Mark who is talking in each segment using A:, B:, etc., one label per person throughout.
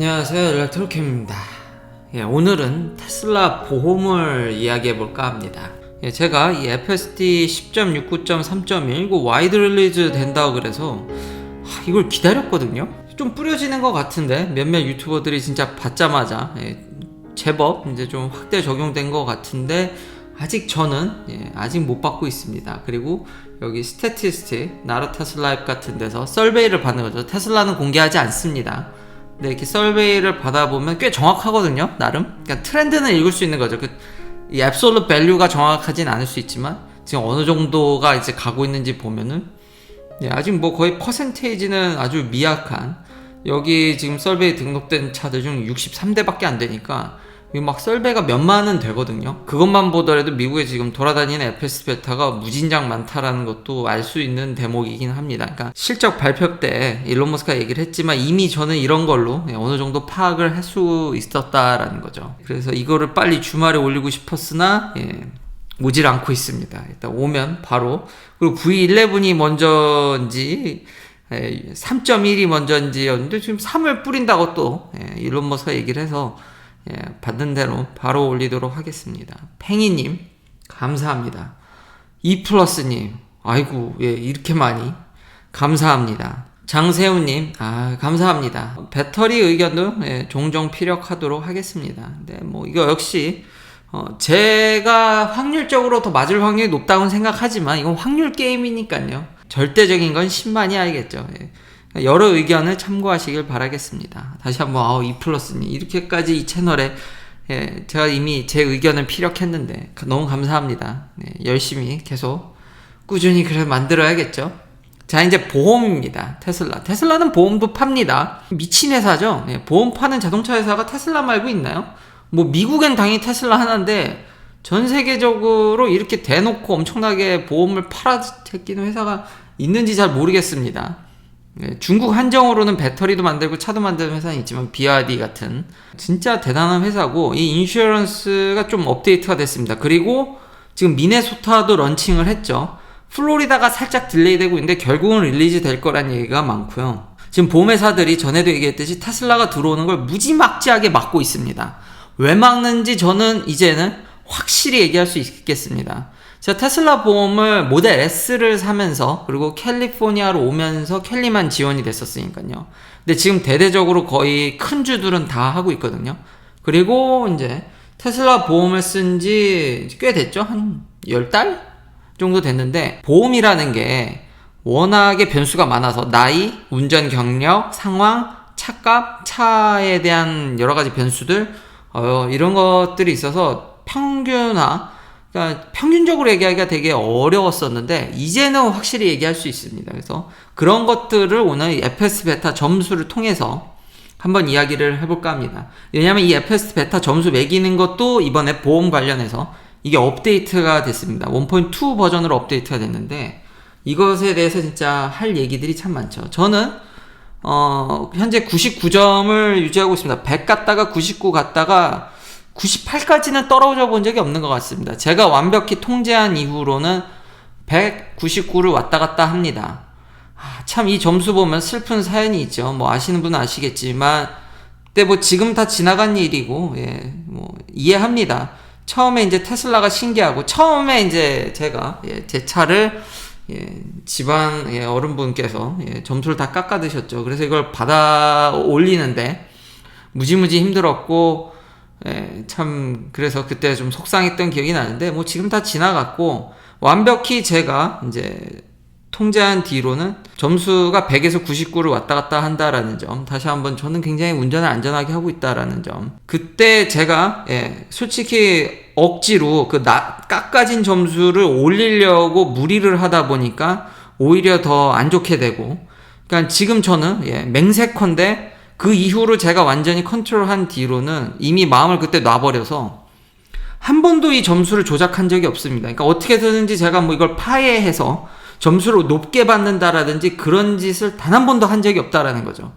A: 안녕하세요, 일렉트로캠입니다. 오늘은 테슬라 보험을 이야기해볼까 합니다. 제가 이 FSD 10.69.3.1 이거 와이드 릴리즈 된다고 그래서 이걸 기다렸거든요. 좀 뿌려지는 것 같은데 몇몇 유튜버들이 진짜 받자마자 제법 이제 좀 확대 적용된 것 같은데 아직 저는 아직 못 받고 있습니다. 그리고 여기 스태티스틱, 나라 테슬라 앱 같은 데서 서베이를 받는 거죠. 테슬라는 공개하지 않습니다. 근데 이렇게 서베이를 받아보면 꽤 정확하거든요, 나름. 그러니까 트렌드는 읽을 수 있는 거죠. 이 앱솔루트 밸류가 정확하진 않을 수 있지만 지금 어느 정도가 이제 가고 있는지 보면은 아직 뭐 거의 퍼센테이지는 아주 미약한, 여기 지금 서베이 등록된 차들 중 63대밖에 안 되니까 막 썰배가 몇만은 되거든요. 그것만 보더라도 미국에 지금 돌아다니는 FS 베타가 무진장 많다라는 것도 알 수 있는 대목이긴 합니다. 그러니까 실적 발표 때 일론 머스크가 얘기를 했지만 이미 저는 이런 걸로 어느 정도 파악을 할 수 있었다라는 거죠. 그래서 이거를 빨리 주말에 올리고 싶었으나 오질 않고 있습니다. 일단 오면 바로, 그리고 V11이 먼저인지 3.1이 먼저인지였는데 지금 3을 뿌린다고 또 일론 머스크가 얘기를 해서 받는 대로 바로 올리도록 하겠습니다. 팽이님 감사합니다. 이플러스님 아이고 이렇게 많이 감사합니다. 장세훈님 감사합니다. 배터리 의견도 종종 피력하도록 하겠습니다. 근데 뭐 이거 역시 제가 확률적으로 더 맞을 확률이 높다고 생각하지만 이건 확률 게임이니까요. 절대적인 건 신만이 알겠죠. 여러 의견을 참고하시길 바라겠습니다. 다시 한번 이플러스님 이렇게까지 이 채널에 제가 이미 제 의견을 피력했는데 너무 감사합니다. 열심히 계속 꾸준히 그래 만들어야겠죠. 자, 이제 보험입니다. 테슬라는 보험도 팝니다. 미친 회사죠. 보험 파는 자동차 회사가 테슬라 말고 있나요? 뭐 미국엔 당연히 테슬라 하나인데 전 세계적으로 이렇게 대놓고 엄청나게 보험을 팔아제끼는 회사가 있는지 잘 모르겠습니다. 중국 한정으로는 배터리도 만들고 차도 만드는 회사는 있지만 BYD 같은 진짜 대단한 회사고, 이 인슈어런스가 좀 업데이트가 됐습니다. 그리고 지금 미네소타도 런칭을 했죠. 플로리다가 살짝 딜레이 되고 있는데 결국은 릴리즈 될 거란 얘기가 많고요. 지금 보험회사들이 전에도 얘기했듯이 테슬라가 들어오는 걸 무지막지하게 막고 있습니다. 왜 막는지 저는 이제는 확실히 얘기할 수 있겠습니다. 제가 테슬라 보험을 모델 S를 사면서 그리고 캘리포니아로 오면서 캘리만 지원이 됐었으니까요. 근데 지금 대대적으로 거의 큰 주들은 다 하고 있거든요. 그리고 이제 테슬라 보험을 쓴 지 꽤 됐죠. 한 10달 정도 됐는데, 보험이라는 게 워낙에 변수가 많아서 나이, 운전 경력, 상황, 차값, 차에 대한 여러 가지 변수들 이런 것들이 있어서 그러니까 평균적으로 얘기하기가 되게 어려웠었는데 이제는 확실히 얘기할 수 있습니다. 그래서 그런 것들을 오늘 FS 베타 점수를 통해서 한번 이야기를 해볼까 합니다. 왜냐하면 이 FS 베타 점수 매기는 것도 이번에 보험 관련해서 이게 업데이트가 됐습니다. 1.2 버전으로 업데이트가 됐는데 이것에 대해서 진짜 할 얘기들이 참 많죠. 저는 현재 99점을 유지하고 있습니다. 100 갔다가 99 갔다가 98까지는 떨어져 본 적이 없는 것 같습니다. 제가 완벽히 통제한 이후로는 199를 왔다 갔다 합니다. 참 이 점수 보면 슬픈 사연이 있죠. 뭐 아시는 분은 아시겠지만, 근데 뭐 지금 다 지나간 일이고, 뭐 이해합니다. 처음에 이제 테슬라가 신기하고, 처음에 이제 제가 제 차를 집안 어른분께서 점수를 다 깎아 드셨죠. 그래서 이걸 받아 올리는데 무지무지 힘들었고, 참 그래서 그때 좀 속상했던 기억이 나는데 뭐 지금 다 지나갔고, 완벽히 제가 이제 통제한 뒤로는 점수가 100에서 99를 왔다 갔다 한다라는 점, 다시 한번 저는 굉장히 운전을 안전하게 하고 있다라는 점. 그때 제가 솔직히 억지로 깎아진 점수를 올리려고 무리를 하다 보니까 오히려 더 안 좋게 되고, 그러니까 지금 저는 맹세컨대 그 이후로 제가 완전히 컨트롤한 뒤로는 이미 마음을 그때 놔버려서 한 번도 이 점수를 조작한 적이 없습니다. 그러니까 어떻게든지 제가 뭐 이걸 파해해서 점수를 높게 받는다라든지 그런 짓을 단 한 번도 한 적이 없다라는 거죠.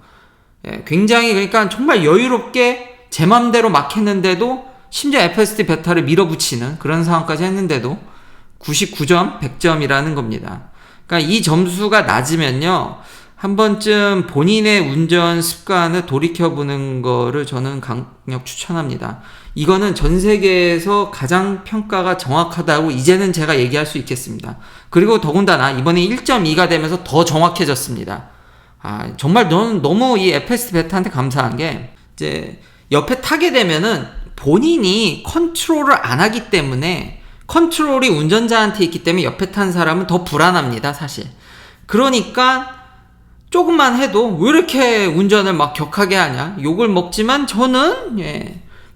A: 굉장히, 그러니까 정말 여유롭게 제 맘대로 막 했는데도, 심지어 FSD 베타를 밀어붙이는 그런 상황까지 했는데도 99점, 100점이라는 겁니다. 그러니까 이 점수가 낮으면요, 한 번쯤 본인의 운전 습관을 돌이켜보는 거를 저는 강력 추천합니다. 이거는 전 세계에서 가장 평가가 정확하다고 이제는 제가 얘기할 수 있겠습니다. 그리고 더군다나 이번에 1.2가 되면서 더 정확해졌습니다. 정말 너무 이 FSD 베타한테 감사한 게, 이제 옆에 타게 되면은 본인이 컨트롤을 안 하기 때문에, 컨트롤이 운전자한테 있기 때문에 옆에 탄 사람은 더 불안합니다, 사실. 그러니까 조금만 해도 왜 이렇게 운전을 막 격하게 하냐, 욕을 먹지만 저는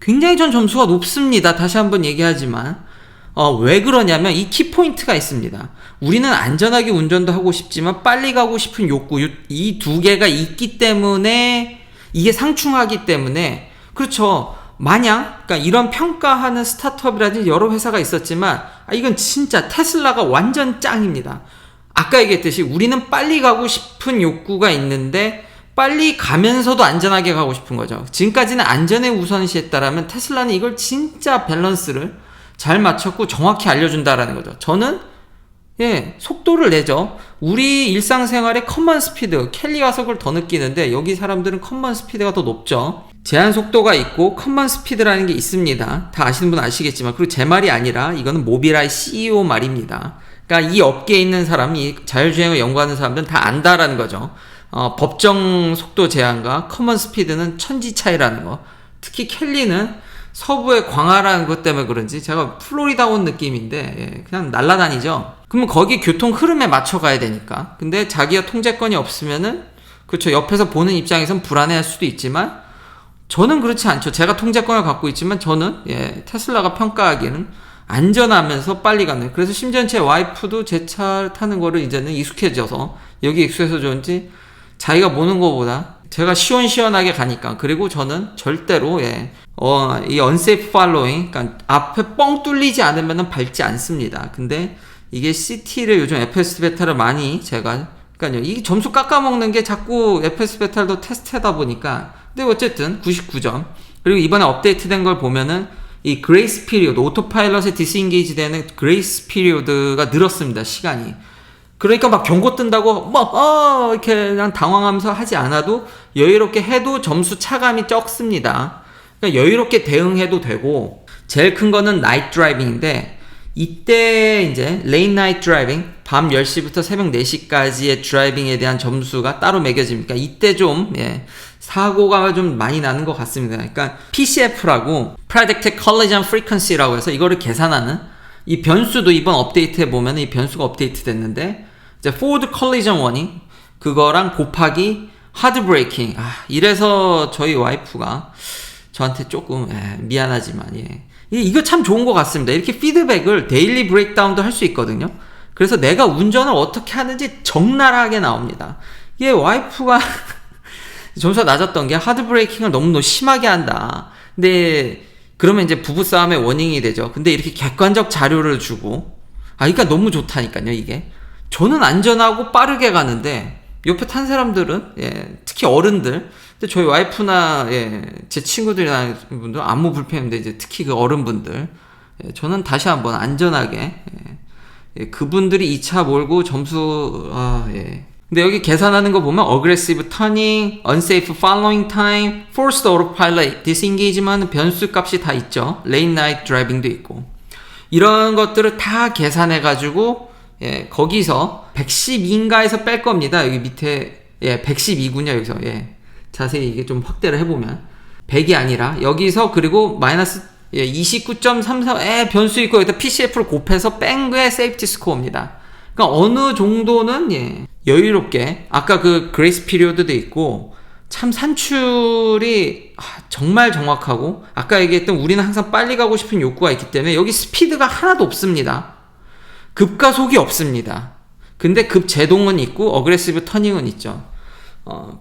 A: 굉장히 전 점수가 높습니다. 다시 한번 얘기하지만 왜 그러냐면 이 키포인트가 있습니다. 우리는 안전하게 운전도 하고 싶지만 빨리 가고 싶은 욕구, 이 두 개가 있기 때문에, 이게 상충하기 때문에, 그렇죠. 그러니까 이런 평가하는 스타트업이라든지 여러 회사가 있었지만 이건 진짜 테슬라가 완전 짱입니다. 아까 얘기했듯이 우리는 빨리 가고 싶은 욕구가 있는데 빨리 가면서도 안전하게 가고 싶은 거죠. 지금까지는 안전에 우선시했다라면 테슬라는 이걸 진짜 밸런스를 잘 맞췄고 정확히 알려준다라는 거죠. 저는 속도를 내죠. 우리 일상생활의 커먼 스피드, 켈리 가서 그걸 더 느끼는데 여기 사람들은 커먼 스피드가 더 높죠. 제한 속도가 있고 커먼 스피드라는 게 있습니다. 다 아시는 분 아시겠지만, 그리고 제 말이 아니라 이거는 모빌아이 CEO 말입니다. 그러니까 이 업계에 있는 사람이, 자율주행을 연구하는 사람들은 다 안다라는 거죠. 법정 속도 제한과 커먼 스피드는 천지 차이라는 거. 특히 켈리는 서부의 광활한 것 때문에 그런지 제가 플로리다 온 느낌인데 그냥 날아다니죠. 그러면 거기 교통 흐름에 맞춰 가야 되니까. 근데 자기가 통제권이 없으면은, 그렇죠, 옆에서 보는 입장에선 불안해할 수도 있지만 저는 그렇지 않죠. 제가 통제권을 갖고 있지만 저는 테슬라가 평가하기에는 안전하면서 빨리 가는. 그래서 심지어 제 와이프도 제 차 타는 거를 이제는 익숙해져서, 여기 익숙해서 좋은지 자기가 보는 거보다 제가 시원시원하게 가니까. 그리고 저는 절대로 이 unsafe following, 그러니까 앞에 뻥 뚫리지 않으면 밟지 않습니다. 근데 이게 CT를 요즘 FS 베타를 많이 그러니까요, 이 점수 깎아먹는 게 자꾸 FS 베타를 더 테스트하다 보니까. 근데 어쨌든 99점. 그리고 이번에 업데이트된 걸 보면은 이 그레이스 피리오드, 오토파일럿에 디스인게이지 되는 그레이스 피리오드가 늘었습니다, 시간이. 그러니까 막 경고 뜬다고 이렇게 그냥 당황하면서 하지 않아도 여유롭게 해도 점수 차감이 적습니다. 그러니까 여유롭게 대응해도 되고. 제일 큰 거는 나이트 드라이빙인데, 이때 이제 레인 나이트 드라이빙, 밤 10시부터 새벽 4시까지의 드라이빙에 대한 점수가 따로 매겨집니까. 이때 좀 사고가 좀 많이 나는 것 같습니다. 그러니까 PCF라고 Predicted Collision Frequency라고 해서 이거를 계산하는, 이 변수도 이번 업데이트에 보면 이 변수가 업데이트 됐는데, 이제 Forward Collision Warning 그거랑 곱하기 Hard Braking. 이래서 저희 와이프가 저한테 조금 미안하지만 이거 참 좋은 것 같습니다. 이렇게 피드백을 데일리 브레이크다운도 할 수 있거든요. 그래서 내가 운전을 어떻게 하는지 적나라하게 나옵니다. 와이프가 점수가 낮았던 게 하드 브레이킹을 너무 심하게 한다. 근데 그러면 이제 부부싸움의 원인이 되죠. 근데 이렇게 객관적 자료를 주고, 그러니까 너무 좋다니까요, 이게. 저는 안전하고 빠르게 가는데 옆에 탄 사람들은 특히 어른들, 근데 저희 와이프나 제 친구들이나 분들 아무 불편인데 이제 특히 그 어른분들, 저는 다시 한번 안전하게 그분들이 이 차 몰고 점수 근데 여기 계산하는 거 보면 aggressive turning, unsafe following time, forced autopilot, disengagement 변수 값이 다 있죠. late night driving도 있고. 이런 것들을 다 계산해 가지고 거기서 112인가에서 뺄 겁니다. 여기 밑에 112군요. 여기서 자세히 이게 좀 확대를 해보면 100이 아니라 여기서, 그리고 마이너스 29.34 변수 있고 여기다 PCF를 곱해서 뺀 게 세이프티 스코어입니다. 그러니까 어느 정도는 여유롭게, 아까 그 그레이스 피리오드도 있고, 참 산출이 정말 정확하고, 아까 얘기했던 우리는 항상 빨리 가고 싶은 욕구가 있기 때문에 여기 스피드가 하나도 없습니다. 급가속이 없습니다. 근데 급제동은 있고 어그레시브 터닝은 있죠.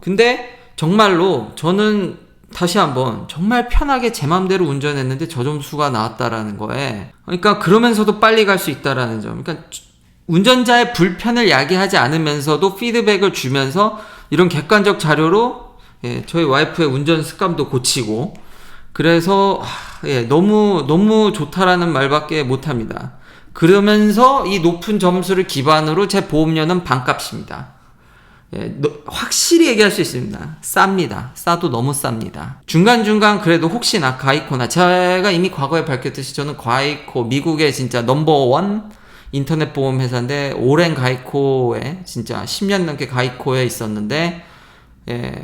A: 근데 정말로 저는 다시 한번 정말 편하게 제 맘대로 운전했는데 저 점수가 나왔다라는 거에, 그러니까 그러면서도 빨리 갈 수 있다라는 점. 그러니까 운전자의 불편을 야기하지 않으면서도 피드백을 주면서 이런 객관적 자료로 저희 와이프의 운전 습관도 고치고, 그래서 너무 좋다라는 말밖에 못합니다. 그러면서 이 높은 점수를 기반으로 제 보험료는 반값입니다. 확실히 얘기할 수 있습니다. 쌉니다. 싸도 너무 쌉니다. 중간중간 그래도 혹시나 가이코나, 제가 이미 과거에 밝혔듯이 저는 가이코, 미국의 진짜 넘버원 인터넷 보험 회사인데, 오랜 가이코에 진짜 10년 넘게 가이코에 있었는데,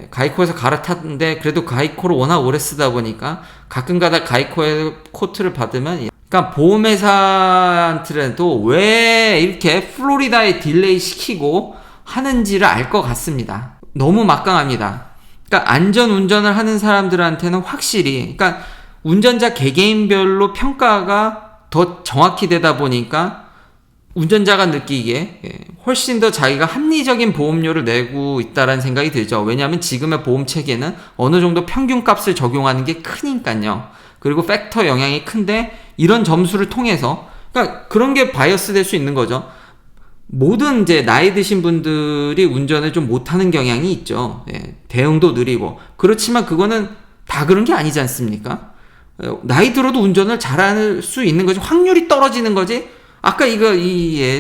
A: 가이코에서 갈아탔는데, 그래도 가이코를 워낙 오래 쓰다 보니까 가끔가다 가이코의 코트를 받으면, 그러니까 보험회사한테도 왜 이렇게 플로리다에 딜레이 시키고 하는지를 알 것 같습니다. 너무 막강합니다. 그러니까 안전운전을 하는 사람들한테는 확실히, 그러니까 운전자 개개인별로 평가가 더 정확히 되다 보니까 운전자가 느끼기에 훨씬 더 자기가 합리적인 보험료를 내고 있다는 생각이 들죠. 왜냐하면 지금의 보험 체계는 어느 정도 평균값을 적용하는 게 크니까요. 그리고 팩터 영향이 큰데, 이런 점수를 통해서, 그러니까 그런 게 바이어스 될 수 있는 거죠. 모든 이제 나이 드신 분들이 운전을 좀 못하는 경향이 있죠. 대응도 느리고. 그렇지만 그거는 다 그런 게 아니지 않습니까? 나이 들어도 운전을 잘할 수 있는 거지. 확률이 떨어지는 거지. 아까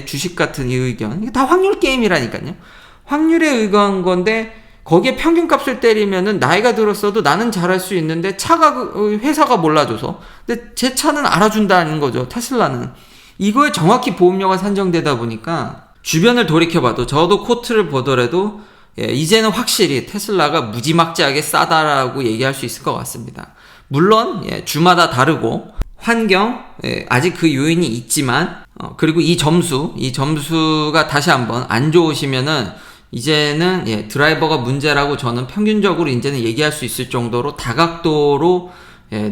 A: 주식 같은 이 의견. 이게 다 확률 게임이라니까요. 확률에 의거한 건데, 거기에 평균값을 때리면은 나이가 들었어도 나는 잘할 수 있는데, 회사가 몰라줘서. 근데 제 차는 알아준다는 거죠. 테슬라는. 이거에 정확히 보험료가 산정되다 보니까 주변을 돌이켜봐도, 저도 코트를 보더라도 이제는 확실히 테슬라가 무지막지하게 싸다라고 얘기할 수 있을 것 같습니다. 물론 주마다 다르고 환경 아직 그 요인이 있지만, 그리고 이 점수가 다시 한번 안 좋으시면은 이제는 드라이버가 문제라고 저는 평균적으로 이제는 얘기할 수 있을 정도로 다각도로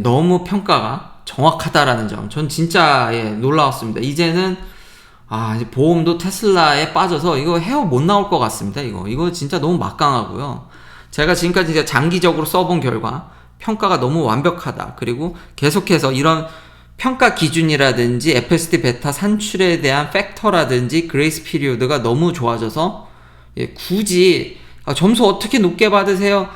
A: 너무 평가가 정확하다라는 점, 전 진짜 놀라웠습니다. 이제는 이제 보험도 테슬라에 빠져서 이거 헤어 못 나올 것 같습니다. 이거 진짜 너무 막강하고요. 제가 지금까지 이제 장기적으로 써본 결과 평가가 너무 완벽하다. 그리고 계속해서 이런 평가 기준이라든지 FSD 베타 산출에 대한 팩터라든지 그레이스 피리오드가 너무 좋아져서 굳이 점수 어떻게 높게 받으세요?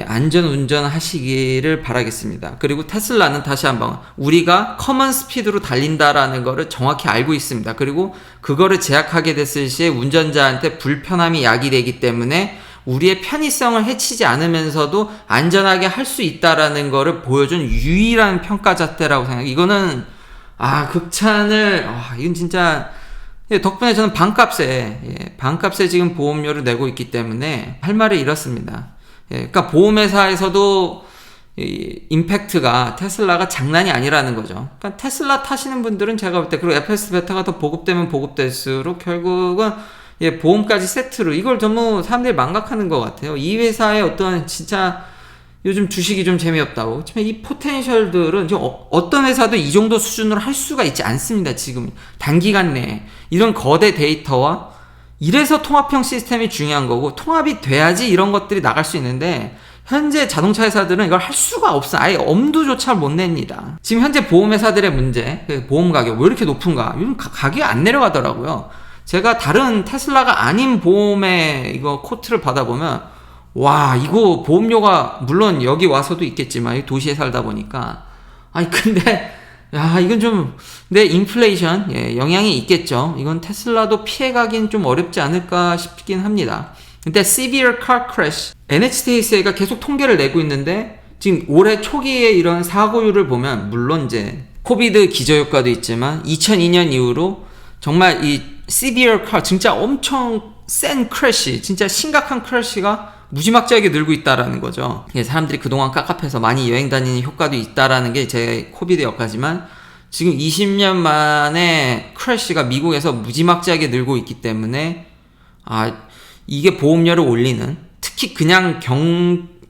A: 안전 운전하시기를 바라겠습니다. 그리고 테슬라는 다시 한번 우리가 커먼 스피드로 달린다라는 거를 정확히 알고 있습니다. 그리고 그거를 제약하게 됐을 시에 운전자한테 불편함이 야기되기 때문에 우리의 편의성을 해치지 않으면서도 안전하게 할 수 있다라는 거를 보여준 유일한 평가잣대라고 생각해요. 이거는 극찬을 이건 진짜 덕분에 저는 반값에 지금 보험료를 내고 있기 때문에 할 말을 잃었습니다. 그러니까 보험회사에서도 임팩트가 테슬라가 장난이 아니라는 거죠. 그러니까 테슬라 타시는 분들은 제가 볼 때, 그리고 FS 베타가 더 보급되면 보급될수록 결국은 보험까지 세트로, 이걸 너무 사람들이 망각하는 것 같아요. 이 회사의 어떤 진짜 요즘 주식이 좀 재미없다고. 그렇지만 이 포텐셜들은 지금 어떤 회사도 이 정도 수준으로 할 수가 있지 않습니다. 지금 단기간 내에 이런 거대 데이터와, 이래서 통합형 시스템이 중요한 거고, 통합이 돼야지 이런 것들이 나갈 수 있는데, 현재 자동차 회사들은 이걸 할 수가 없어. 아예 엄두조차 못 냅니다. 지금 현재 보험회사들의 문제, 보험 가격 왜 이렇게 높은가? 요즘 가격이 안 내려가더라고요. 제가 다른 테슬라가 아닌 보험에 코트를 받아보면, 이거 보험료가 물론 여기 와서도 있겠지만 도시에 살다 보니까, 근데 이건 좀 내 인플레이션 영향이 있겠죠. 이건 테슬라도 피해가긴 좀 어렵지 않을까 싶긴 합니다. 근데 severe car crash, NHTSA가 계속 통계를 내고 있는데, 지금 올해 초기에 이런 사고율을 보면, 물론 이제 코비드 기저효과도 있지만 2002년 이후로 정말 이 severe car, 진짜 엄청 센 크래시, 진짜 심각한 크래시가 무지막지하게 늘고 있다라는 거죠. 사람들이 그동안 깝깝해서 많이 여행 다니는 효과도 있다라는 게 제 코비드 효과지만, 지금 20년 만에 크래시가 미국에서 무지막지하게 늘고 있기 때문에 이게 보험료를 올리는, 특히 그냥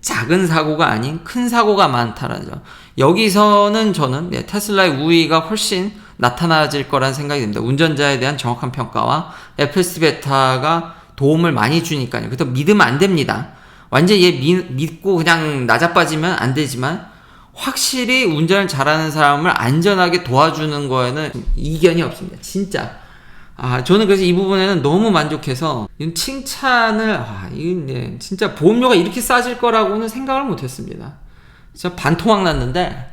A: 작은 사고가 아닌 큰 사고가 많다라는 점. 여기서는 저는 테슬라의 우위가 훨씬 나타나질 거란 생각이 듭니다. 운전자에 대한 정확한 평가와 FSD 베타가 도움을 많이 주니까요. 그래서 믿으면 안 됩니다. 완전히 믿고 그냥 나자빠지면 안 되지만, 확실히 운전을 잘하는 사람을 안전하게 도와주는 거에는 이견이 없습니다. 진짜. 저는 그래서 이 부분에는 너무 만족해서, 이건 칭찬을, 이건 진짜 보험료가 이렇게 싸질 거라고는 생각을 못 했습니다. 진짜 반토막 났는데,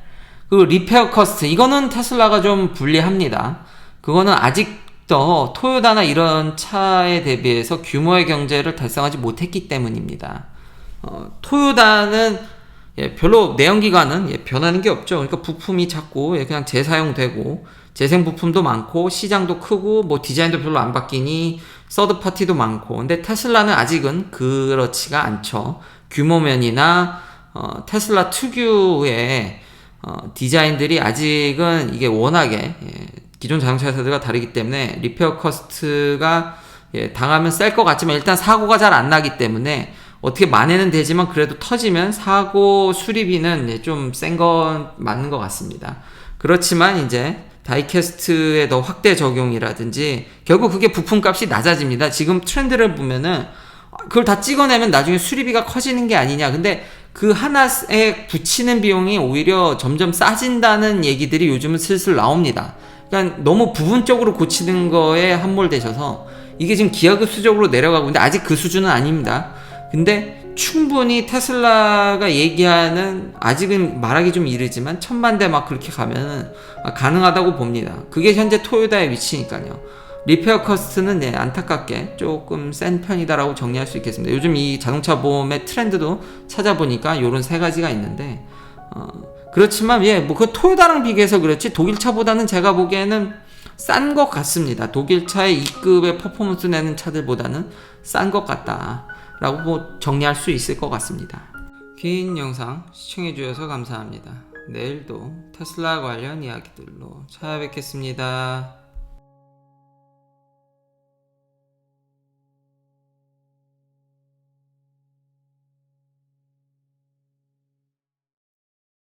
A: 그 리페어 커스트, 이거는 테슬라가 좀 불리합니다. 그거는 아직 더 토요타나 이런 차에 대비해서 규모의 경제를 달성하지 못했기 때문입니다. 토요타는 별로 내연기관은 변하는 게 없죠. 그러니까 부품이 자꾸 그냥 재사용되고 재생 부품도 많고 시장도 크고 뭐 디자인도 별로 안 바뀌니 서드 파티도 많고. 근데 테슬라는 아직은 그렇지가 않죠. 규모면이나 테슬라 특유의 디자인들이 아직은 이게 워낙에 기존 자동차 회사들과 다르기 때문에 리페어 커스트가 당하면 셀 것 같지만 일단 사고가 잘 안 나기 때문에 어떻게 만회는 되지만 그래도 터지면 사고 수리비는 좀 센 건 맞는 것 같습니다. 그렇지만 이제 다이캐스트의 더 확대 적용이라든지 결국 그게 부품값이 낮아집니다. 지금 트렌드를 보면은 그걸 다 찍어내면 나중에 수리비가 커지는 게 아니냐. 근데 그 하나에 붙이는 비용이 오히려 점점 싸진다는 얘기들이 요즘은 슬슬 나옵니다. 그러니까 너무 부분적으로 고치는 거에 함몰되셔서 이게 지금 기하급수적으로 내려가고 있는데 아직 그 수준은 아닙니다. 근데 충분히 테슬라가 얘기하는 아직은 말하기 좀 이르지만 1000만 대 막 그렇게 가면은 가능하다고 봅니다. 그게 현재 토요타의 위치니까요. 리페어 커스트는 안타깝게 조금 센 편이다라고 정리할 수 있겠습니다. 요즘 이 자동차 보험의 트렌드도 찾아보니까 요런 세 가지가 있는데 그렇지만 뭐 그 토요타랑 비교해서 그렇지 독일차보다는 제가 보기에는 싼 것 같습니다. 독일차의 2급의 퍼포먼스 내는 차들보다는 싼 것 같다 라고 뭐 정리할 수 있을 것 같습니다. 긴 영상 시청해주셔서 감사합니다. 내일도 테슬라 관련 이야기들로 찾아뵙겠습니다.